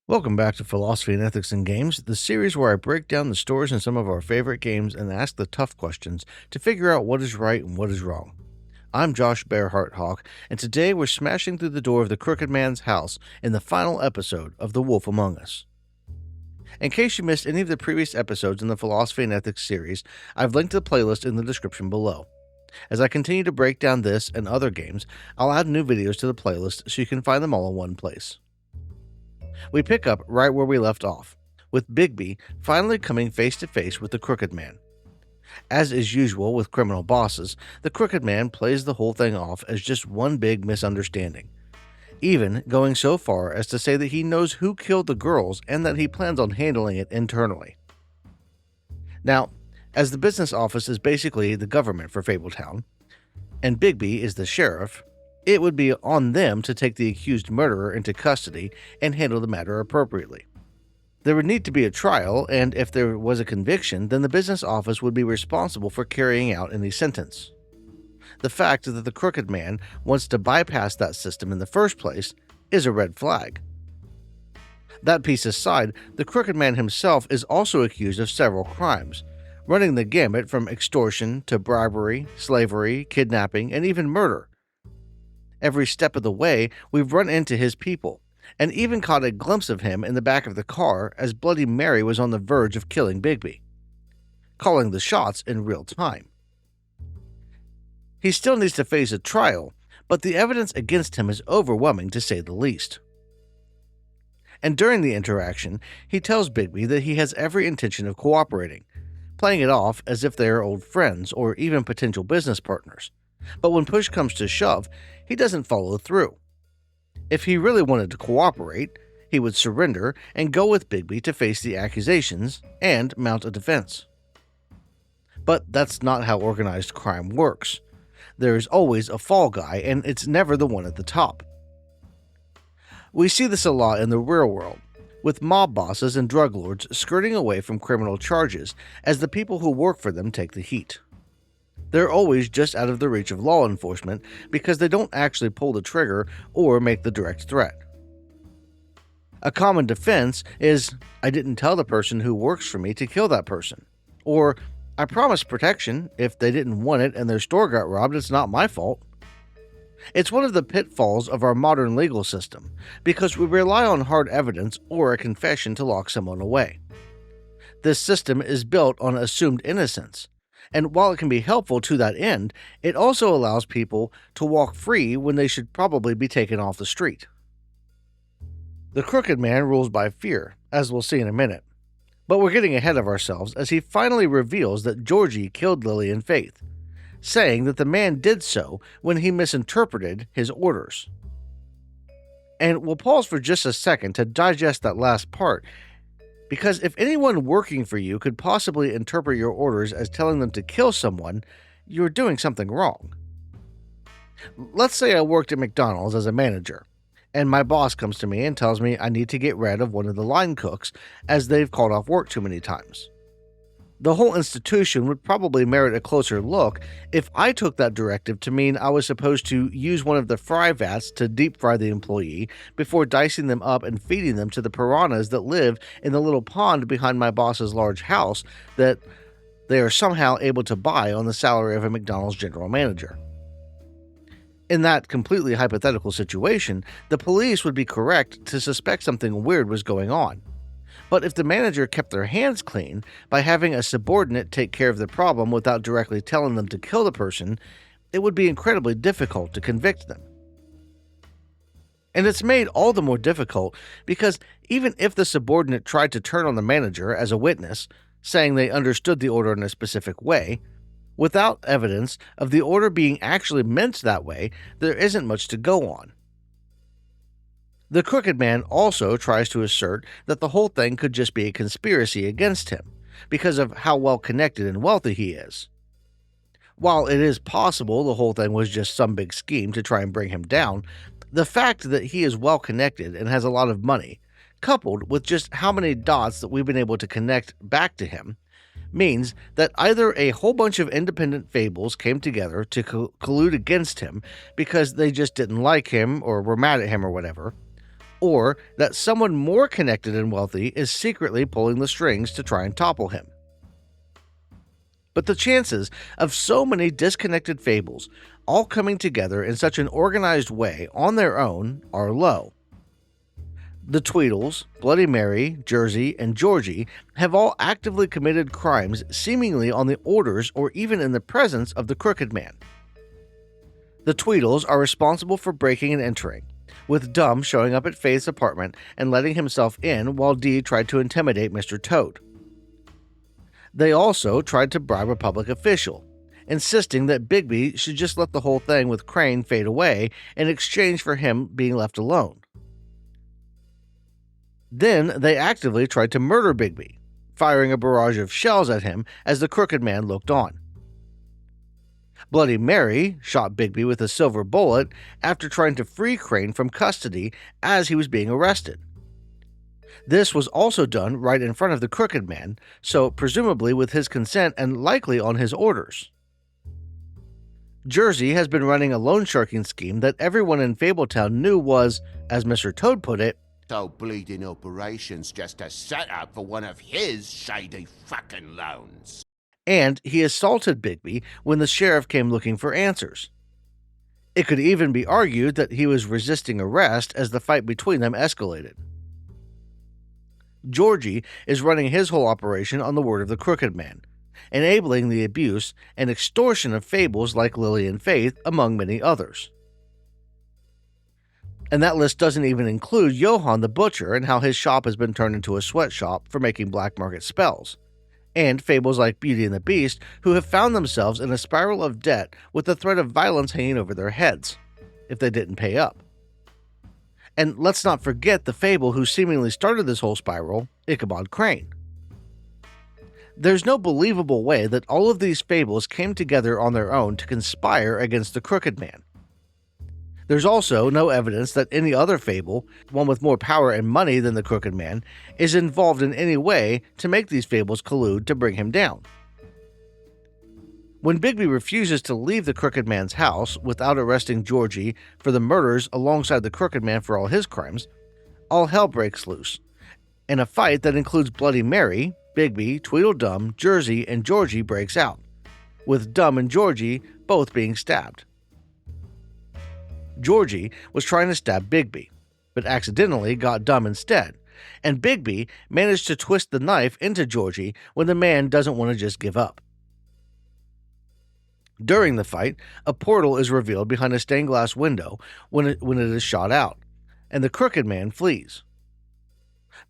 Welcome back to Philosophy and Ethics in Games, the series where I break down the stories in some of our favorite games and ask the tough questions to figure out what is right and what is wrong. I'm Josh Bearheart Hawk, and today we're smashing through the door of the Crooked Man's house in the final episode of The Wolf Among Us. In case you missed any of the previous episodes in the Philosophy and Ethics series, I've linked the playlist in the description below. As I continue to break down this and other games, I'll add new videos to the playlist so you can find them all in one place. We pick up right where we left off, with Bigby finally coming face to face with the Crooked Man. As is usual with criminal bosses, the Crooked Man plays the whole thing off as just one big misunderstanding, even going so far as to say that he knows who killed the girls and that he plans on handling it internally. Now, as the business office is basically the government for Fabletown, and Bigby is the sheriff, it would be on them to take the accused murderer into custody and handle the matter appropriately. There would need to be a trial, and if there was a conviction, then the business office would be responsible for carrying out any sentence. The fact that the Crooked Man wants to bypass that system in the first place is a red flag. That piece aside, the Crooked Man himself is also accused of several crimes, running the gamut from extortion to bribery, slavery, kidnapping, and even murder. Every step of the way, we've run into his people, and even caught a glimpse of him in the back of the car as Bloody Mary was on the verge of killing Bigby, calling the shots in real time. He still needs to face a trial, but the evidence against him is overwhelming to say the least. And during the interaction, he tells Bigby that he has every intention of cooperating, playing it off as if they are old friends or even potential business partners. But when push comes to shove, he doesn't follow through. If he really wanted to cooperate, he would surrender and go with Bigby to face the accusations and mount a defense. But that's not how organized crime works. There is always a fall guy, and it's never the one at the top. We see this a lot in the real world, with mob bosses and drug lords skirting away from criminal charges as the people who work for them take the heat. They're always just out of the reach of law enforcement because they don't actually pull the trigger or make the direct threat. A common defense is, I didn't tell the person who works for me to kill that person. Or, I promised protection. If they didn't want it and their store got robbed, it's not my fault. It's one of the pitfalls of our modern legal system because we rely on hard evidence or a confession to lock someone away. This system is built on assumed innocence. And while it can be helpful to that end, it also allows people to walk free when they should probably be taken off the street. The Crooked Man rules by fear, as we'll see in a minute. But we're getting ahead of ourselves as he finally reveals that Georgie killed Lily and Faith, saying that the man did so when he misinterpreted his orders. And we'll pause for just a second to digest that last part, because if anyone working for you could possibly interpret your orders as telling them to kill someone, you're doing something wrong. Let's say I worked at McDonald's as a manager, and my boss comes to me and tells me I need to get rid of one of the line cooks as they've called off work too many times. The whole institution would probably merit a closer look if I took that directive to mean I was supposed to use one of the fry vats to deep fry the employee before dicing them up and feeding them to the piranhas that live in the little pond behind my boss's large house that they are somehow able to buy on the salary of a McDonald's general manager. In that completely hypothetical situation, the police would be correct to suspect something weird was going on. But if the manager kept their hands clean by having a subordinate take care of the problem without directly telling them to kill the person, it would be incredibly difficult to convict them. And it's made all the more difficult because even if the subordinate tried to turn on the manager as a witness, saying they understood the order in a specific way, without evidence of the order being actually meant that way, there isn't much to go on. The Crooked Man also tries to assert that the whole thing could just be a conspiracy against him because of how well connected and wealthy he is. While it is possible the whole thing was just some big scheme to try and bring him down, the fact that he is well connected and has a lot of money, coupled with just how many dots that we've been able to connect back to him, means that either a whole bunch of independent fables came together to collude against him because they just didn't like him or were mad at him or whatever, or that someone more connected and wealthy is secretly pulling the strings to try and topple him. But the chances of so many disconnected fables all coming together in such an organized way on their own are low. The Tweedles, Bloody Mary, Jersey, and Georgie have all actively committed crimes seemingly on the orders or even in the presence of the Crooked Man. The Tweedles are responsible for breaking and entering, with Dumb showing up at Faith's apartment and letting himself in while Dee tried to intimidate Mr. Toad. They also tried to bribe a public official, insisting that Bigby should just let the whole thing with Crane fade away in exchange for him being left alone. Then they actively tried to murder Bigby, firing a barrage of shells at him as the Crooked Man looked on. Bloody Mary shot Bigby with a silver bullet after trying to free Crane from custody as he was being arrested. This was also done right in front of the Crooked Man, so presumably with his consent and likely on his orders. Jersey has been running a loan sharking scheme that everyone in Fabletown knew was, as Mr. Toad put it, so bleeding operations just a setup for one of his shady fucking loans. And he assaulted Bigby when the sheriff came looking for answers. It could even be argued that he was resisting arrest as the fight between them escalated. Georgie is running his whole operation on the word of the Crooked Man, enabling the abuse and extortion of fables like Lily and Faith, among many others. And that list doesn't even include Johann the Butcher and how his shop has been turned into a sweatshop for making black market spells, and fables like Beauty and the Beast, who have found themselves in a spiral of debt with the threat of violence hanging over their heads, if they didn't pay up. And let's not forget the fable who seemingly started this whole spiral, Ichabod Crane. There's no believable way that all of these fables came together on their own to conspire against the Crooked Man. There's also no evidence that any other fable, one with more power and money than the Crooked Man, is involved in any way to make these fables collude to bring him down. When Bigby refuses to leave the Crooked Man's house without arresting Georgie for the murders alongside the Crooked Man for all his crimes, all hell breaks loose, and a fight that includes Bloody Mary, Bigby, Tweedledum, Jersey, and Georgie breaks out, with Dumb and Georgie both being stabbed. Georgie was trying to stab Bigby, but accidentally got Dumb instead, and Bigby managed to twist the knife into Georgie when the man doesn't want to just give up. During the fight, a portal is revealed behind a stained glass window when it is shot out, and the Crooked Man flees.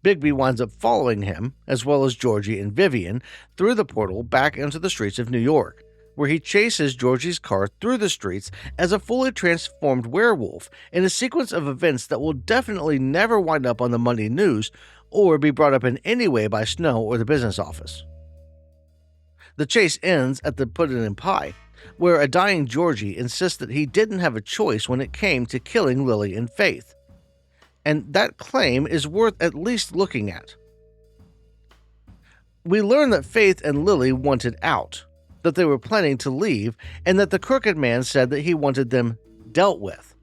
Bigby winds up following him, as well as Georgie and Vivian, through the portal back into the streets of New York, where he chases Georgie's car through the streets as a fully transformed werewolf in a sequence of events that will definitely never wind up on the Monday news or be brought up in any way by Snow or the business office. The chase ends at the Puddin' and Pie, where a dying Georgie insists that he didn't have a choice when it came to killing Lily and Faith. And that claim is worth at least looking at. We learn that Faith and Lily wanted out, that they were planning to leave, and that the Crooked Man said that he wanted them dealt with.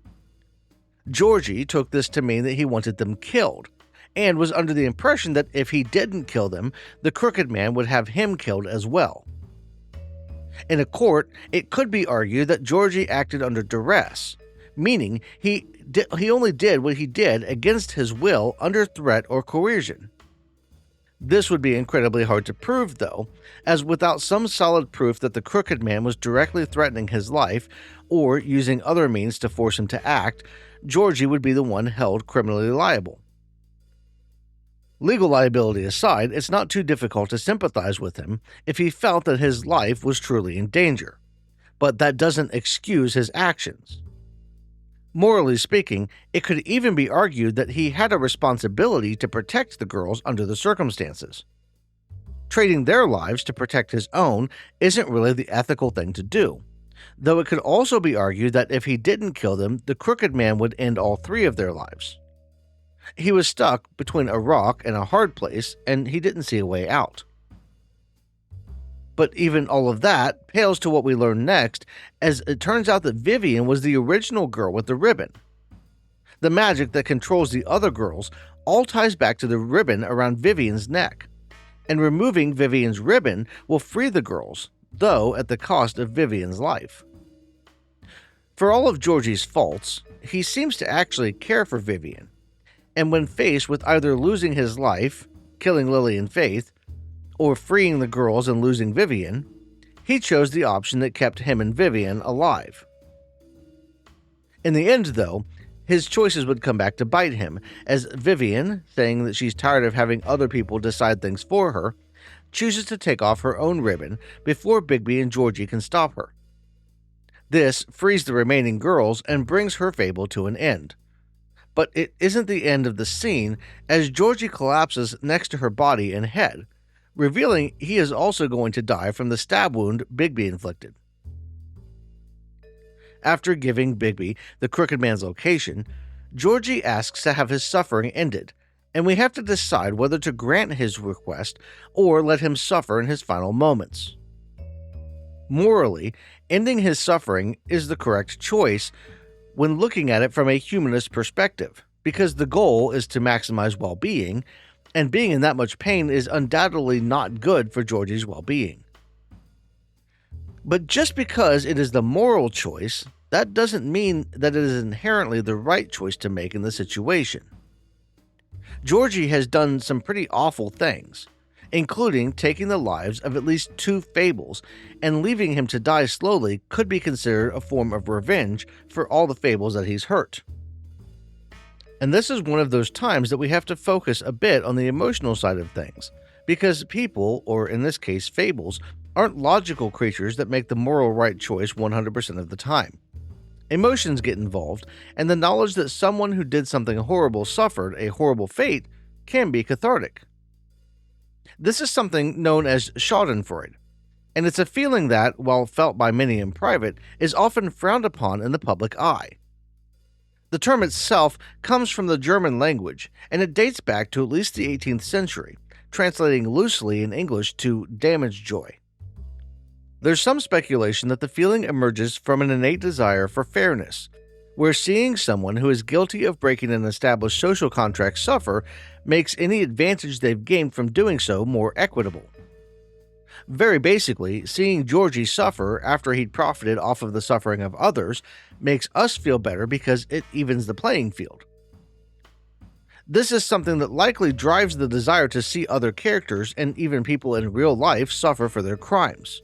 Georgie took this to mean that he wanted them killed, and was under the impression that if he didn't kill them, the Crooked Man would have him killed as well. In a court, it could be argued that Georgie acted under duress, meaning he only did what he did against his will under threat or coercion. This would be incredibly hard to prove, though, as without some solid proof that the Crooked Man was directly threatening his life or using other means to force him to act, Georgie would be the one held criminally liable. Legal liability aside, it's not too difficult to sympathize with him if he felt that his life was truly in danger, but that doesn't excuse his actions. Morally speaking, it could even be argued that he had a responsibility to protect the girls under the circumstances. Trading their lives to protect his own isn't really the ethical thing to do, though it could also be argued that if he didn't kill them, the Crooked Man would end all three of their lives. He was stuck between a rock and a hard place, and he didn't see a way out. But even all of that pales to what we learn next, as it turns out that Vivian was the original girl with the ribbon. the magic that controls the other girls all ties back to the ribbon around Vivian's neck. And removing Vivian's ribbon will free the girls, though at the cost of Vivian's life. For all of Georgie's faults, he seems to actually care for Vivian, and when faced with either losing his life, killing Lily and Faith, or freeing the girls and losing Vivian, he chose the option that kept him and Vivian alive. In the end, though, his choices would come back to bite him, as Vivian, saying that she's tired of having other people decide things for her, chooses to take off her own ribbon before Bigby and Georgie can stop her. This frees the remaining girls and brings her fable to an end. But it isn't the end of the scene, as Georgie collapses next to her body and head, revealing he is also going to die from the stab wound Bigby inflicted. After giving Bigby the Crooked Man's location, Georgie asks to have his suffering ended, and we have to decide whether to grant his request or let him suffer in his final moments. Morally, ending his suffering is the correct choice when looking at it from a humanist perspective, because the goal is to maximize well-being, and being in that much pain is undoubtedly not good for Georgie's well-being. But just because it is the moral choice, that doesn't mean that it is inherently the right choice to make in the situation. Georgie has done some pretty awful things, including taking the lives of at least 2 fables, and leaving him to die slowly could be considered a form of revenge for all the fables that he's hurt. And this is one of those times that we have to focus a bit on the emotional side of things, because people, or in this case fables, aren't logical creatures that make the moral right choice 100% of the time. Emotions get involved, and the knowledge that someone who did something horrible suffered a horrible fate can be cathartic. This is something known as schadenfreude, and it's a feeling that, while felt by many in private, is often frowned upon in the public eye. The term itself comes from the German language, and it dates back to at least the 18th century, translating loosely in English to damaged joy. There's some speculation that the feeling emerges from an innate desire for fairness, where seeing someone who is guilty of breaking an established social contract suffer makes any advantage they've gained from doing so more equitable. Very basically, seeing Georgie suffer after he'd profited off of the suffering of others makes us feel better because it evens the playing field. This is something that likely drives the desire to see other characters and even people in real life suffer for their crimes.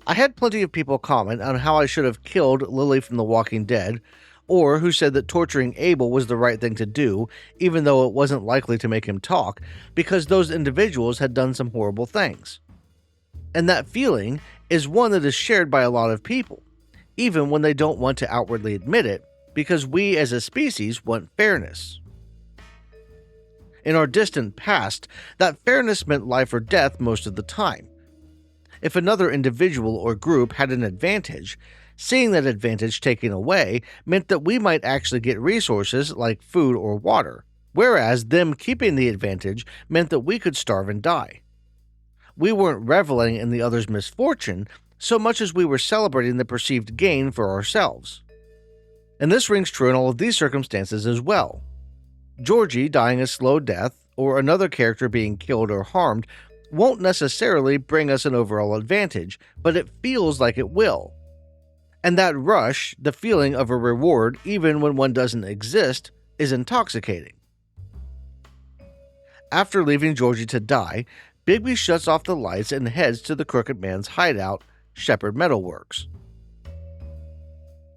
I had plenty of people comment on how I should have killed Lily from The Walking Dead, or who said that torturing Abel was the right thing to do, even though it wasn't likely to make him talk, because those individuals had done some horrible things. And that feeling is one that is shared by a lot of people, even when they don't want to outwardly admit it, because we as a species want fairness. In our distant past, that fairness meant life or death most of the time. If another individual or group had an advantage, seeing that advantage taken away meant that we might actually get resources like food or water, whereas them keeping the advantage meant that we could starve and die. We weren't reveling in the other's misfortune so much as we were celebrating the perceived gain for ourselves. And this rings true in all of these circumstances as well. Georgie dying a slow death, or another character being killed or harmed, won't necessarily bring us an overall advantage, but it feels like it will. And that rush, the feeling of a reward even when one doesn't exist, is intoxicating. After leaving Georgie to die, Bigby shuts off the lights and heads to the Crooked Man's hideout, Shepherd Metalworks.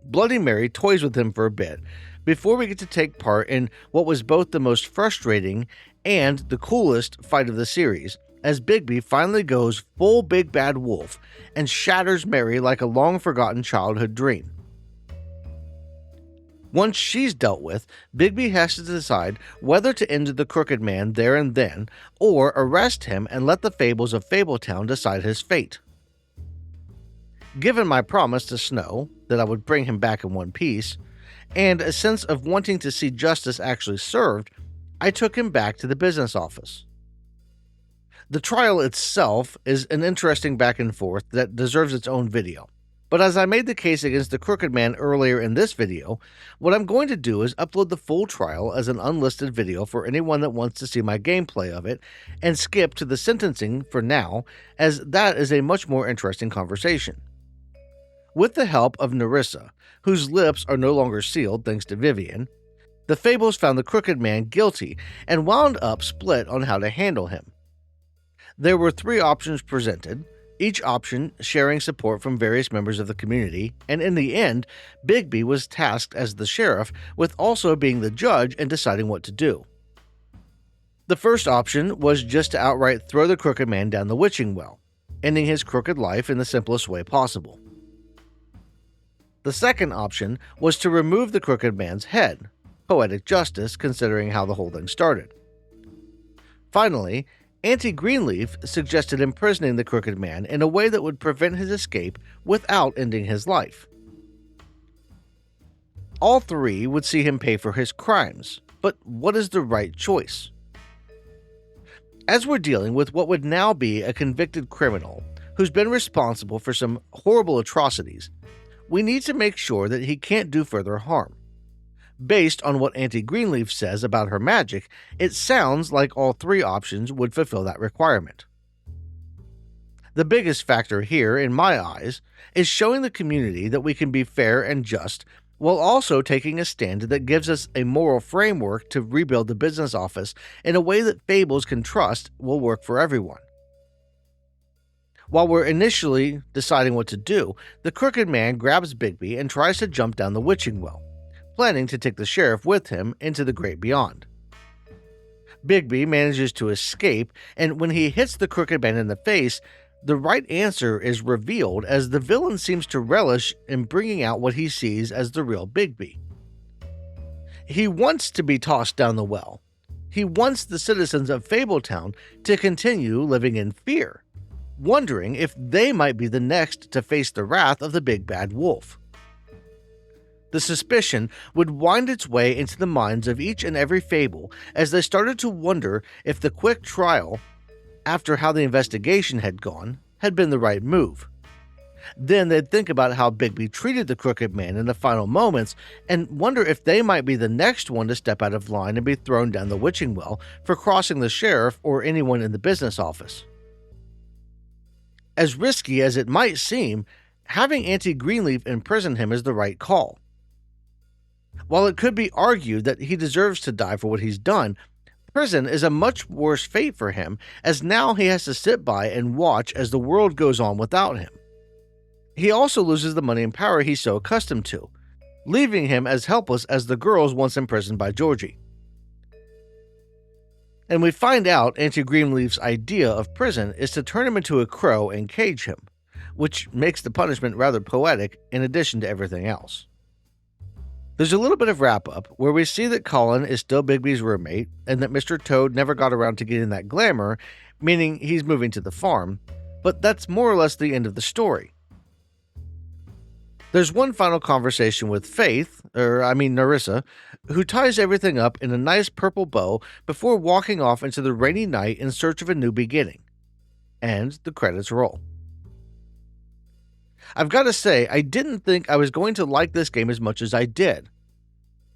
Bloody Mary toys with him for a bit, before we get to take part in what was both the most frustrating and the coolest fight of the series, as Bigby finally goes full big bad wolf and shatters Mary like a long-forgotten childhood dream. Once she's dealt with, Bigby has to decide whether to end the Crooked Man there and then, or arrest him and let the fables of Fabletown decide his fate. Given my promise to Snow that I would bring him back in one piece, and a sense of wanting to see justice actually served, I took him back to the business office. The trial itself is an interesting back and forth that deserves its own video, But as I made the case against the Crooked Man earlier in this video, what I'm going to do is upload the full trial as an unlisted video for anyone that wants to see my gameplay of it, and skip to the sentencing for now, as that is a much more interesting conversation. With the help of Nerissa, whose lips are no longer sealed thanks to Vivian, the Fables found the Crooked Man guilty and wound up split on how to handle him. There were 3 options presented, each option sharing support from various members of the community, and in the end, Bigby was tasked as the sheriff with also being the judge and deciding what to do. The first option was just to outright throw the Crooked Man down the witching well, ending his crooked life in the simplest way possible. The second option was to remove the Crooked Man's head, poetic justice considering how the whole thing started. Finally, Auntie Greenleaf suggested imprisoning the Crooked Man in a way that would prevent his escape without ending his life. All 3 would see him pay for his crimes, but what is the right choice? As we're dealing with what would now be a convicted criminal who's been responsible for some horrible atrocities, we need to make sure that he can't do further harm. Based on what Auntie Greenleaf says about her magic, it sounds like all 3 options would fulfill that requirement. The biggest factor here, in my eyes, is showing the community that we can be fair and just, while also taking a stand that gives us a moral framework to rebuild the business office in a way that Fables can trust will work for everyone. While we're initially deciding what to do, the Crooked Man grabs Bigby and tries to jump down the witching well, planning to take the sheriff with him into the great beyond. Bigby manages to escape, and when he hits the Crooked Man in the face, the right answer is revealed as the villain seems to relish in bringing out what he sees as the real Bigby. He wants to be tossed down the well. He wants the citizens of Fabletown to continue living in fear, wondering if they might be the next to face the wrath of the big bad wolf. The suspicion would wind its way into the minds of each and every Fable as they started to wonder if the quick trial, after how the investigation had gone, had been the right move. Then they'd think about how Bigby treated the Crooked Man in the final moments and wonder if they might be the next one to step out of line and be thrown down the witching well for crossing the sheriff or anyone in the business office. As risky as it might seem, having Auntie Greenleaf imprison him is the right call. While it could be argued that he deserves to die for what he's done, prison is a much worse fate for him, as now he has to sit by and watch as the world goes on without him. He also loses the money and power he's so accustomed to, leaving him as helpless as the girls once imprisoned by Georgie. And we find out Auntie Greenleaf's idea of prison is to turn him into a crow and cage him, which makes the punishment rather poetic in addition to everything else. There's a little bit of wrap-up where we see that Colin is still Bigby's roommate and that Mr. Toad never got around to getting that glamour, meaning he's moving to the farm, but that's more or less the end of the story. There's one final conversation with Nerissa, who ties everything up in a nice purple bow before walking off into the rainy night in search of a new beginning. And the credits roll. I've got to say, I didn't think I was going to like this game as much as I did.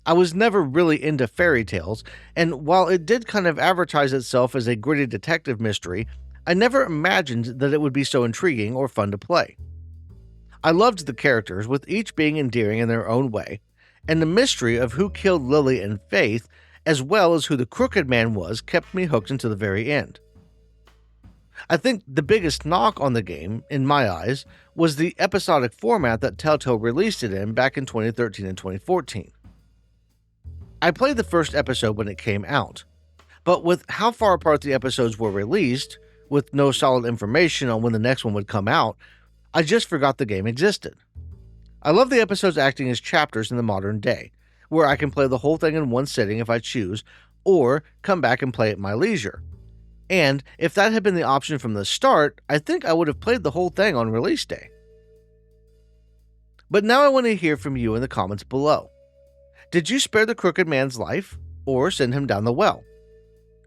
I was never really into fairy tales, and while it did kind of advertise itself as a gritty detective mystery, I never imagined that it would be so intriguing or fun to play. I loved the characters, with each being endearing in their own way, and the mystery of who killed Lily and Faith, as well as who the Crooked Man was, kept me hooked until the very end. I think the biggest knock on the game, in my eyes, was the episodic format that Telltale released it in back in 2013 and 2014. I played the first episode when it came out, but with how far apart the episodes were released, with no solid information on when the next one would come out, I just forgot the game existed. I love the episodes acting as chapters in the modern day, where I can play the whole thing in one sitting if I choose, or come back and play at my leisure. And if that had been the option from the start, I think I would have played the whole thing on release day. But now I want to hear from you in the comments below. Did you spare the Crooked Man's life, or send him down the well?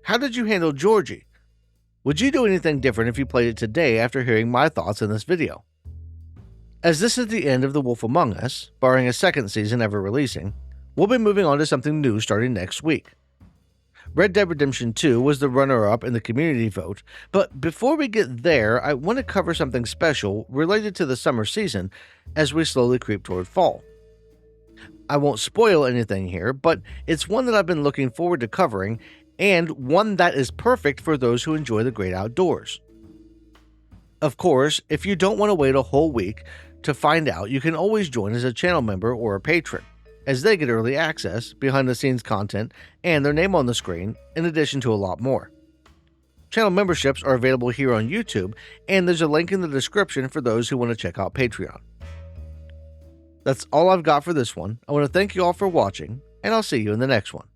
How did you handle Georgie? Would you do anything different if you played it today after hearing my thoughts in this video? As this is the end of The Wolf Among Us, barring a second season ever releasing, we'll be moving on to something new starting next week. Red Dead Redemption 2 was the runner-up in the community vote, but before we get there, I want to cover something special related to the summer season as we slowly creep toward fall. I won't spoil anything here, but it's one that I've been looking forward to covering, and one that is perfect for those who enjoy the great outdoors. Of course, if you don't want to wait a whole week to find out, you can always join as a channel member or a patron, as they get early access, behind-the-scenes content, and their name on the screen, in addition to a lot more. Channel memberships are available here on YouTube, and there's a link in the description for those who want to check out Patreon. That's all I've got for this one. I want to thank you all for watching, and I'll see you in the next one.